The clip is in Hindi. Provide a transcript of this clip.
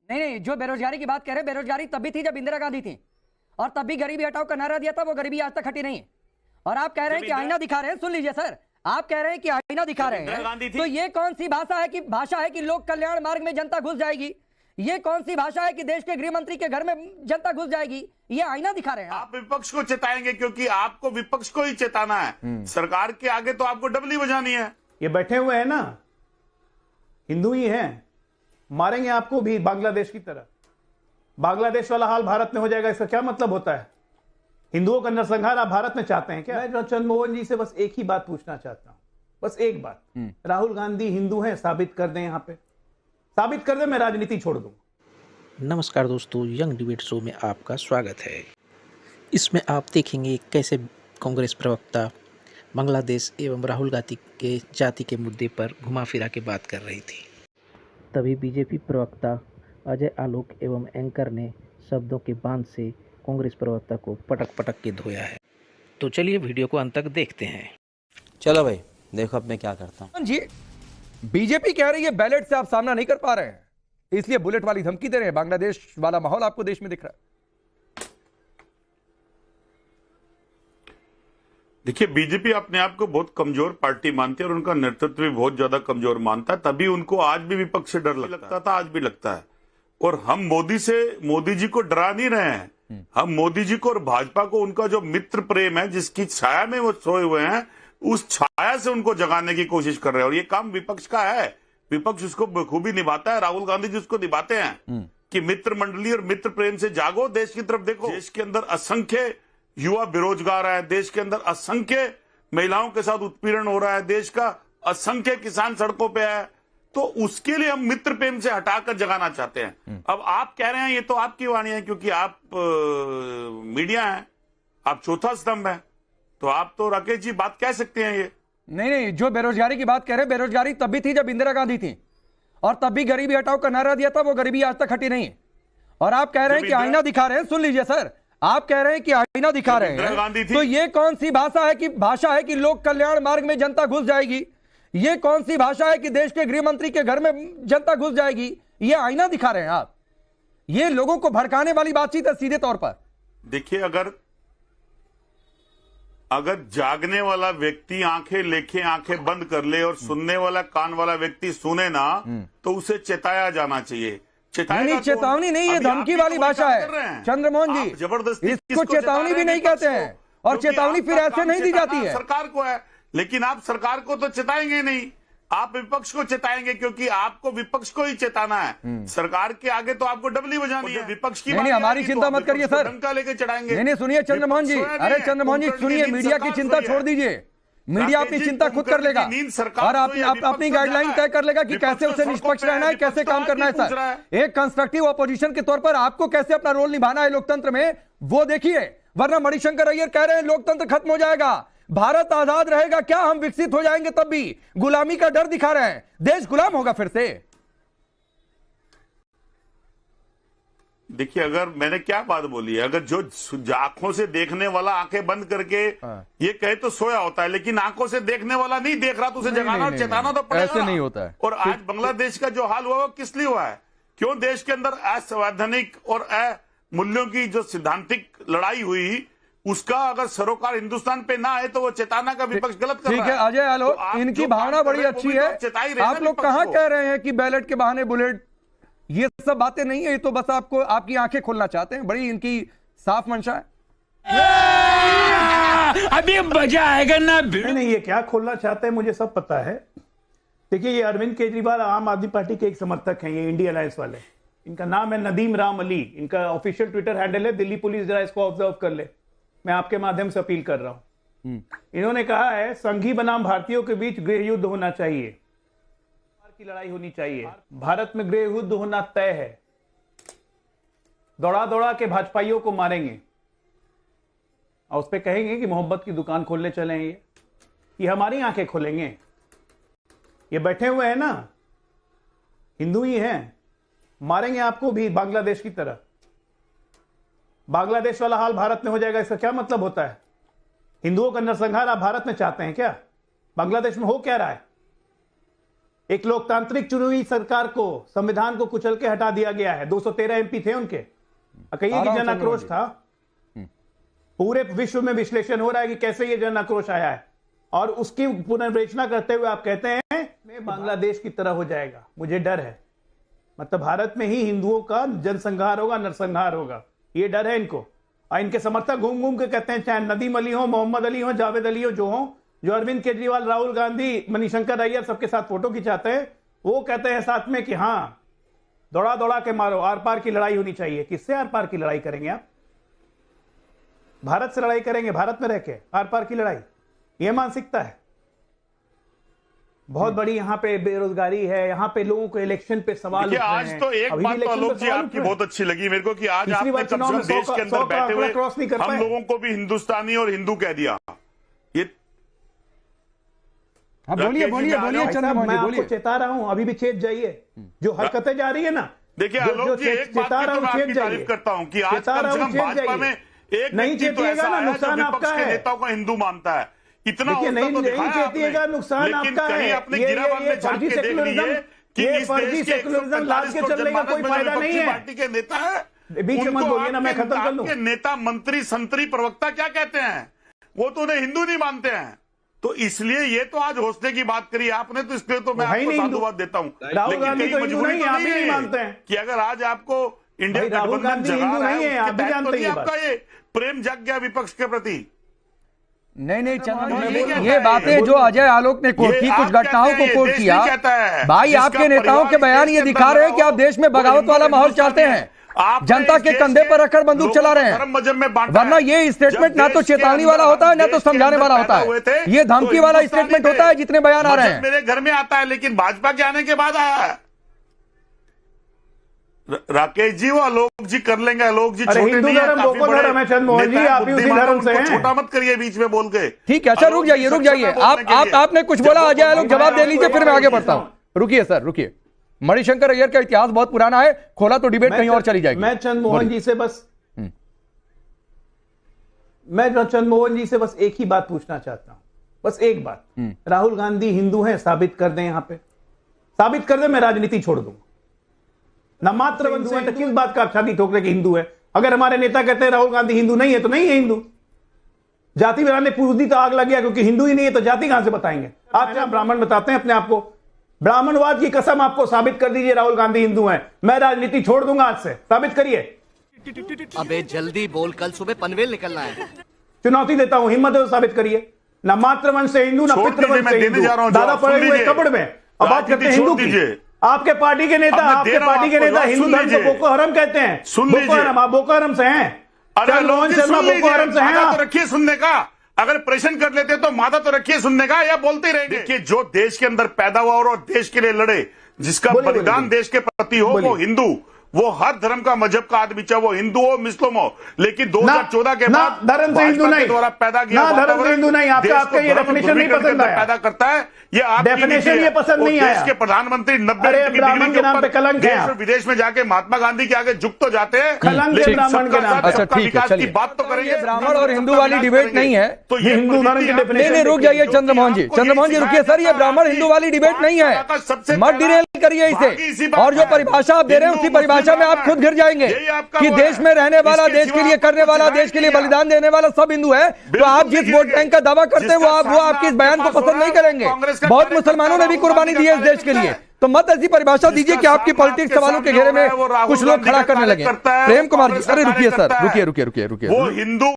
नहीं नहीं, जो बेरोजगारी की बात कह रहे हैं, बेरोजगारी तब भी थी जब इंदिरा गांधी थी, और तब भी गरीबी हटाओ का नारा दिया था, वो गरीबी आज तक हटी नहीं है। और आप कह रहे हैं कि आईना दिखा रहे हैं, सुन लीजिए सर, आप कह रहे हैं कि आईना दिखा रहे हैं, तो ये कौन सी भाषा है कि लोक कल्याण मार्ग में जनता घुस जाएगी? ये कौन सी भाषा है कि देश के गृह मंत्री के घर में जनता घुस जाएगी? ये आईना दिखा रहे हैं आप विपक्ष को चेताएंगे, क्योंकि आपको विपक्ष को ही चेताना है। सरकार के आगे तो आपको डबली बजानी है। ये बैठे हुए हैं ना, हिंदू ही हैं, मारेंगे आपको भी बांग्लादेश की तरह। बांग्लादेश वाला हाल भारत में हो जाएगा, इसका क्या मतलब होता है? हिंदुओं का नरसंहार आप भारत में चाहते हैं क्या? मैं चंद्रमोहन जी से बस एक ही बात पूछना चाहता हूं, बस एक बात। राहुल गांधी हिंदू हैं, साबित कर दें, यहां पे साबित कर दें, मैं राजनीति छोड़ दूं। नमस्कार दोस्तों, यंग डिबेट शो में आपका स्वागत है। इसमें आप देखेंगे कैसे कांग्रेस प्रवक्ता बांग्लादेश एवं राहुल गांधी के जाति के मुद्दे पर घुमा फिरा के बात कर रही थी। तभी बीजेपी प्रवक्ता अजय आलोक एवं एंकर ने शब्दों के बांध से कांग्रेस प्रवक्ता को पटक पटक के धोया है। तो चलिए वीडियो को अंत तक देखते हैं। चलो भाई, देखो अब मैं क्या करता हूँ। जी, बीजेपी कह रही है बैलेट से आप सामना नहीं कर पा रहे हैं, इसलिए बुलेट वाली धमकी दे रहे हैं। बांग्लादेश वाला माहौल आपको देश में दिख रहा है। देखिए, बीजेपी अपने आप को बहुत कमजोर पार्टी मानती है और उनका नेतृत्व भी बहुत ज्यादा कमजोर मानता है, तभी उनको आज भी विपक्ष से डर लगता था, आज भी लगता है। और हम मोदी जी को डरा नहीं रहे हैं, हम मोदी जी को और भाजपा को उनका जो मित्र प्रेम है, जिसकी छाया में वो सोए हुए हैं, उस छाया से उनको जगाने की कोशिश कर रहे हैं। और ये काम विपक्ष का है, विपक्ष उसको बखूबी निभाता है। राहुल गांधी जी उसको निभाते हैं कि मित्र मंडली और मित्र प्रेम से जागो, देश की तरफ देखो। देश के अंदर असंख्य युवा बेरोजगार है, देश के अंदर असंख्य महिलाओं के साथ उत्पीड़न हो रहा है, देश का असंख्य किसान सड़कों पे है, तो उसके लिए हम मित्र प्रेम से हटाकर जगाना चाहते हैं। अब आप कह रहे हैं, ये तो आपकी वाणी है, क्योंकि आप मीडिया हैं, आप चौथा स्तंभ है, तो आप तो राकेश जी बात कह सकते हैं। ये नहीं नहीं, जो बेरोजगारी की बात कह रहे हैं, बेरोजगारी तब भी थी जब इंदिरा गांधी थी, और तब भी गरीबी हटाओ का नारा दिया था, वो गरीबी आज तक हटी नहीं है। और आप कह रहे हैं कि आईना दिखा रहे हैं, सुन लीजिए सर, आप कह रहे हैं कि आईना दिखा रहे हैं, तो ये कौन सी भाषा है कि लोक कल्याण मार्ग में जनता घुस जाएगी? ये कौन सी भाषा है कि देश के गृह मंत्री के घर में जनता घुस जाएगी? ये आईना दिखा रहे हैं आप। ये लोगों को भड़काने वाली बातचीत है सीधे तौर पर। देखिए, अगर जागने वाला व्यक्ति आंखें लेके आंखें बंद कर ले और सुनने वाला कान वाला व्यक्ति सुने ना, तो उसे चेताया जाना चाहिए। नहीं, चेतावनी नहीं, ये धमकी वाली भाषा है चंद्रमोहन जी, जबरदस्ती इसको चेतावनी भी नहीं कहते हैं, और चेतावनी फिर ऐसे नहीं दी जाती है। सरकार को है, लेकिन आप सरकार को तो चेताएंगे नहीं, आप विपक्ष को चेताएंगे, क्योंकि आपको विपक्ष को ही चेताना है। सरकार के आगे तो आपको डबली बजानी है। विपक्ष की नहीं, हमारी चिंता मत करिए सर, डंका लेके चढ़ाएंगे। नहीं, सुनिए चंद्रमोहन जी, अरे चंद्रमोहन जी सुनिए, मीडिया की चिंता छोड़ दीजिए, मीडिया अपनी चिंता खुद कर लेगा और अपनी गाइडलाइन तय कर लेगा कि कैसे उसे निष्पक्ष रहना है, कैसे काम करना है। सर, एक कंस्ट्रक्टिव ऑपोजिशन के तौर पर आपको कैसे अपना रोल निभाना है लोकतंत्र में, वो देखिए, वरना मणिशंकर अय्यर कह रहे हैं लोकतंत्र खत्म हो जाएगा, भारत आजाद रहेगा क्या, हम विकसित हो जाएंगे तब भी। गुलामी का डर दिखा रहे हैं, देश गुलाम होगा फिर से। देखिए, अगर मैंने क्या बात बोली है, अगर जो आंखों से देखने वाला आंखें बंद करके ये कहे तो सोया होता है, लेकिन आंखों से देखने वाला नहीं देख रहा, तो उसे जगाना और चेताना तो पड़ेगा। ऐसे नहीं होता है। और आज बांग्लादेश का जो हाल हुआ वो किस लिए हुआ है? क्यों देश के अंदर असंवैधानिक और मूल्यों की जो सिद्धांतिक लड़ाई हुई, उसका अगर सरोकार हिंदुस्तान पे ना है, तो वो चेताना का विपक्ष गलत कर रहा है। ठीक है अजय आलोक, तो इनकी भावना बड़ी अच्छी है। आप लोग कहां कह रहे हैं कि बैलेट के बहाने बुलेट, ये सब बातें नहीं है, ये तो बस आपको आपकी आंखें खोलना चाहते हैं, बड़ी इनकी साफ मंशा है। अभी मजा आएगा ना। नहीं, ये क्या खोलना चाहते हैं मुझे सब पता है। देखिए, ये अरविंद केजरीवाल आम आदमी पार्टी के एक समर्थक हैं, ये इंडिया अलायंस वाले। इनका नाम है नदीम राम अली, इनका ऑफिशियल ट्विटर हैंडल है। दिल्ली पुलिस जरा इसको ऑब्जर्व कर ले, मैं आपके माध्यम से अपील कर रहा हूं। इन्होंने कहा है, संघी बनाम भारतीयों के बीच गृह युद्ध होना चाहिए, की लड़ाई होनी चाहिए, भारत में गृह युद्ध होना तय है, दौड़ा दौड़ा के भाजपाइयों को मारेंगे और उस पर कहेंगे कि मोहब्बत की दुकान खोलने चले। ये हमारी आंखें खोलेंगे। ये बैठे हुए हैं ना, हिंदू ही हैं, मारेंगे आपको भी बांग्लादेश की तरह। बांग्लादेश वाला हाल भारत में हो जाएगा, इसका क्या मतलब होता है? हिंदुओं का नरसंहार आप भारत में चाहते हैं क्या? बांग्लादेश में हो क्या रहा है? एक लोकतांत्रिक चुनी हुई सरकार को, संविधान को कुचल के हटा दिया गया है। 213 एमपी थे उनके। कहिए कि जन आक्रोश था। पूरे विश्व में विश्लेषण हो रहा है कि कैसे ये जन आक्रोश आया है, और उसकी पुनर्विवेचना करते हुए आप कहते हैं मैं बांग्लादेश की तरह हो जाएगा। मुझे डर है, मतलब भारत में ही हिंदुओं का जनसंहार होगा, नरसंहार होगा, ये डर है इनको। और इनके समर्थक घूम घूम के कहते हैं, चाहे नदीम अली हो, मोहम्मद अली हो, जावेद अली हो, जो अरविंद केजरीवाल, राहुल गांधी, मणिशंकर अय्यर सबके साथ फोटो खिंचाते हैं, वो कहते हैं साथ में कि हाँ दौड़ा दौड़ा के मारो, आर पार की लड़ाई होनी चाहिए। किससे आर पार की लड़ाई करेंगे आप? भारत से लड़ाई करेंगे, भारत में रह के आर पार की लड़ाई, यह मानसिकता है। बहुत बड़ी यहाँ पे बेरोजगारी है, यहाँ पे लोगों को इलेक्शन पे सवाल उठ रहे हैं। आज तो एक बात तो आलोक जी आपकी बहुत अच्छी लगी मेरे को कि आज आपने कम से कम देश के अंदर बैठे हुए हम लोगों को भी हिंदुस्तानी और हिंदू कह दिया। ये बोलिए बोलिए बोलिए चंद्रमोहन जी, बोलिए। चेता रहा हूं, अभी भी चेत जाइए। जो हरकतें जा रही है ना, देखिए आलोक जी, एक बात की तो मैं आपकी तारीफ करता हूं कि आज कम से कम भाजपा में एक व्यक्ति तो ऐसा है जो विपक्ष के नेताओं को हिंदू मानता है। इतना नहीं चेतिएगा, नुकसान आपका है। अपने गिरावन में झांक के देख लीजिए कि इस देश के 145 करोड़ जनमानस पार्टी के नेता है, बीच में मत बोलिए ना, मैं खत्म कर लूं। नेता, मंत्री, संतरी, प्रवक्ता क्या कहते हैं, वो तो उन्हें हिंदू नहीं मानते हैं। तो इसलिए ये तो आज हौसले की बात करी आपने, तो इसके लिए तो मैं आपको साधुवाद देता हूं। राहुल गांधी तो हिंदू नहीं है, आप ही नहीं मानते हैं कि अगर आज आपको इंडिया गठबंधन जगा रहा है, आप भी जानते हैं आपका ये प्रेम जग गया विपक्ष के प्रति। नहीं चंद्रमोहन, ये बातें जो अजय आलोक ने कोट की, कुछ घटनाओं को कोट किया, भाई आपके नेताओं के बयान ये दिखा रहे हैं कि आप देश में बगावत वाला माहौल चाहते हैं, जनता के कंधे पर रखकर बंदूक चला रहे हैं। वरना ये स्टेटमेंट ना तो चेतावनी वाला होता है, ना तो समझाने वाला होता है, ये धमकी वाला स्टेटमेंट होता है जितने बयान आ रहे हैं। मेरे घर में आता है, लेकिन भाजपा के आने के बाद आया है। राकेश जी, वो आलोक जी कर लेंगे। आलोक जी छोटे नहीं है, काफी बड़े चंद्रमोहन जी, आप उसी धर्म से हैं। छोटा मत करिए बीच में बोल के। ठीक है, अच्छा रुक जाइए। आपने कुछ बोला, अजय आलोक जवाब दे लीजिए, फिर मैं आगे बढ़ता हूं। रुकिए सर, रुकिए। मणिशंकर अय्यर का इतिहास बहुत पुराना है, खोला तो डिबेट कहीं और चली जाएगी। मैं चंद्रमोहन जी से बस एक ही बात पूछना चाहता हूं, बस एक बात। राहुल गांधी हिंदू हैं, साबित कर दें, यहां पे साबित कर दें, मैं राजनीति छोड़ दूंगा। न मात्र हिंदू है तो किस बात का छाती ठोक रहे कि हिंदू है? अगर हमारे नेता कहते हैं राहुल गांधी हिंदू नहीं है तो नहीं है हिंदू। जाति बनाने पूरी तो आग लग गया, क्योंकि हिंदू ही नहीं है तो जाति कहां से बताएंगे? आप क्या ब्राह्मण बताते हैं अपने आप को? ब्राह्मणवाद की कसम, आपको साबित कर दीजिए राहुल गांधी हिंदू हैं, मैं राजनीति छोड़ दूंगा आज से। साबित करिए। अबे जल्दी बोल, कल सुबह पनवेल निकलना है। चुनौती देता हूं, हिम्मत है तो साबित करिए। न मातृवंश से हिंदू, न पितृवंश से हिंदू, दादा पड़े हुए कब्र में। अब बात करते हैं हिंदू की। आपके पार्टी के नेता हिंदू धर्म को बोको हरम कहते हैं। बोको हरम, आप बोको हरम से हैं। अरे रोहन शर्मा बोको हरम से हैं। तो रखिए सुनने का, अगर प्रश्न कर लेते तो माता तो रखिए सुनने का, या बोलते रहेंगे। देखिए, जो देश के अंदर पैदा हुआ और देश के लिए लड़े, जिसका बलिदान देश के प्रति हो, वो हिंदू, वो हर धर्म का, मजहब का आदमी, चाहे वो हिंदू हो, मुस्लिम हो। लेकिन 2014 के बाद धर्म से हिंदू नहीं, द्वारा पैदा किया धर्म से हिंदू नहीं। आपका ये डेफिनेशन नहीं पसंद आया, पैदा करता है ये डेफिनेशन, ये पसंद नहीं आया। देश के प्रधानमंत्री 90 ब्राह्मण के नाम पे कलंक है। देश और विदेश में जाके महात्मा गांधी के आगे झुक तो जाते हैं, कलंक है ब्राह्मण के नाम। अच्छा ठीक है, चलिए बात तो करेंगे। ब्राह्मण और हिंदू वाली डिबेट नहीं है, तो ये हिंदू धर्म की डेफिनेशन। नहीं रुक जाइए चंद्रमोहन जी रुकिए सर, ये ब्राह्मण हिंदू वाली डिबेट नहीं है, मत डिरेल करिए इसे। और जो परिभाषा आप दे रहे हैं उसी परिभाषा में आप खुद घिर जाएंगे कि देश में रहने वाला, देश के लिए करने वाला, देश के लिए बलिदान देने वाला सब हिंदू है। तो आप जिस वोट बैंक का दावा करते हैं वो आपके इस बयान को पसंद नहीं करेंगे। बहुत मुसलमानों ने भी कुर्बानी दी है इस देश के लिए, तो मत ऐसी परिभाषा दीजिए कि आपकी पॉलिटिक्स सवालों के घेरे में कुछ लोग खड़ा करने लगे। प्रेम कुमार जी, अरे रुकिए सर, रुकिए। वो हिंदू